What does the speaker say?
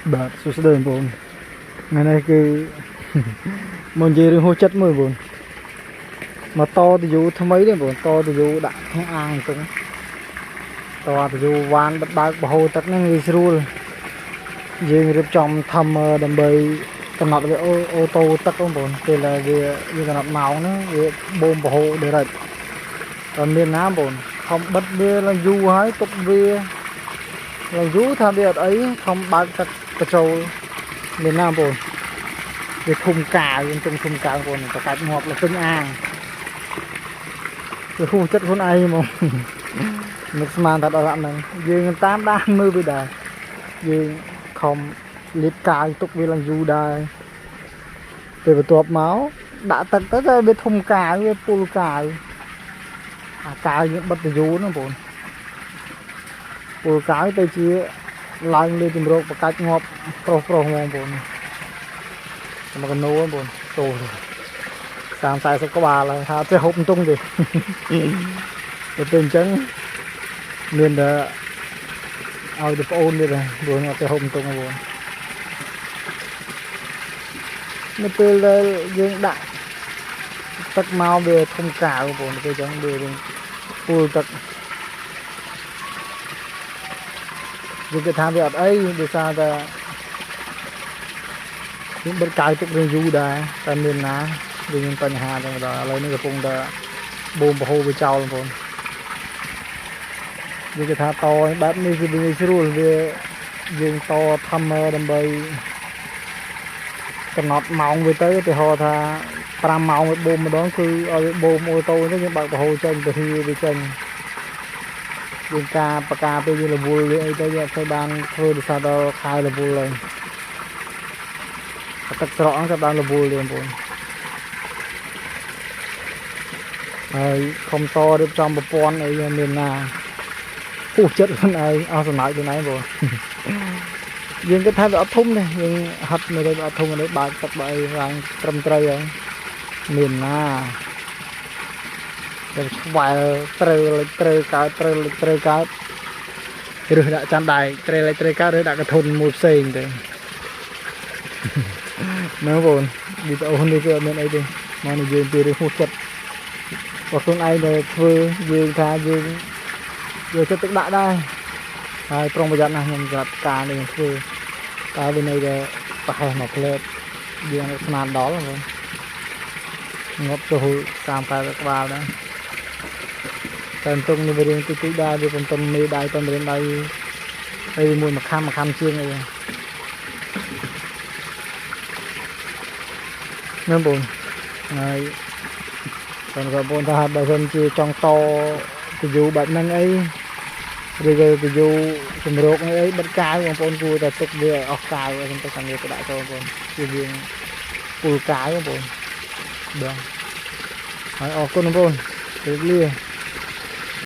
បាទសួស្តីបងប្អូនថ្ងៃនេះគឺមកនិយាយរឿងហូរចិត្តមើលបងមកតទៅយូថ្មីទេបងតទៅយូដាក់ក្នុងអាងអញ្ចឹងតទៅយូវ៉ានបិទបើកបហូរទឹកហ្នឹងវាស្រួលយើងរៀបចំធម្មដើម្បីកំណត់វាអូតូទឹកបងប្អូនពេលវាកំណត់ម៉ោងហ្នឹងវាបូមបហូរដេរិចតែមានណាបងប្អូនខំបិទវាឡើងយូរហើយទុកវាឡើងយូរថាវាអត់អីខំបើកទឹកបញ្ចូលមានណាបងប្អូនវាធុំកាវយើងទុំធុំកាវបងប្អូនប្រកាច់ងាប់លើពេញអាងវាហួសចិត្តខ្លួនឯងហ្មងនឹកស្មានថាដល់ហ្នឹងយើងតាមដានមើលវាដែរយើងខំលាបកាវទុកវាឡើងយូរដែរពេលបន្ទាប់មកដាក់ទឹកទៅតែវាធុំកាវវាពុលកាវអាកាវយើងបិទទៅយូរហ្នឹងបងប្អូនពុលកាវទៅជាឡើងលើជំរកប្រកាច់ងាប់ប្រុសហ្មងបងប្អូនមកកណូបងប្អូនតូ30-40ក្បាលហើយថាចេះហូបតុងទេទៅអញ្ចឹងមានតែឲ្យទៅប្អូនទៀតដែរព្រោះអត់ចេះហូបតុងបងប្អូននៅពេលដែលយើងដាក់ទឹកមកវាធំកាវបងប្អូនទៅអញ្ចឹងវាពុលទឹកយើងគិតថាវាអត់អីដោយសារតែយើងបិទកាយទុករឿងយូរដែរតែមានណាវាមានបញ្ហាទាំងដល់ឥឡូវនេះកំពុងតែបូមបហូរវាចោលបងប្អូនយើងគិតថាតបែបនេះគឺវាស្រួលវាយើងតធម្មដើម្បីកំណត់ម៉ោងវាទៅឧទាហរណ៍ថា5ម៉ោងវាបូមម្ដងគឺឲ្យបូមអូតូទៅយើងបើកបហូរចេញទៅវាចេញយើងការបកាពេលយើងរវល់វាអីទៅយើងអត់ទៅបានធ្វើដោយសារដល់ខែរវល់ហើយទឹកស្រកហ្នឹងក៏បានរវល់ដែរបងប្អូនហើយខំតរៀបចំប្រព័ន្ធអីមានណាពុះចិត្តខ្លួនឯងអស់សំណើចខ្លួនឯងបងយើងគិតថាវាអត់ធំទេយើងហត់នៅđâyអត់ធំនៅបើកទឹកបើអីឡើងត្រឹមត្រូវហើយមានណាតែស្វែលត្រូវកើតរើសដាក់ចាំដៃត្រូវកើតរើសដាក់កធុនមួយផ្សេងទៅណាបងវីដេអូនេះគឺអត់មានអីទេមកនិយាយពីរឿងហួសចិត្តរបស់ខ្លួនឯងដែលធ្វើយើងថាយើងយកចិត្តទុកដាក់ដែរហើយប្រុងប្រយ័ត្នណាស់ខ្ញុំសម្រាប់ការនេះធ្វើតែវានៅតែប្រហែសមកផ្លែតយើងស្មានដល់បងងាប់ទៅ30-40ក្បាលដែរតែតុងនេះវារៀងតិចដែរវាមិនតំមេដៃតំរៀនដៃហើយមួយមួយខំជាងអីណាបងហើយបងប្អូនថាបើសិនជាចង់តទៅយូបែបហ្នឹងអីឬក៏ទៅយូជំរកអីបិទកាវបងប្អូនគួរតែទុកវាអស់កាវខ្ញុំទៅខាងនេះទៅដាក់ចូលបងប្អូនគឺយើងពុលកាវបងប្អូនបាទហើយអរគុណបងប្អូនជម្រាបលា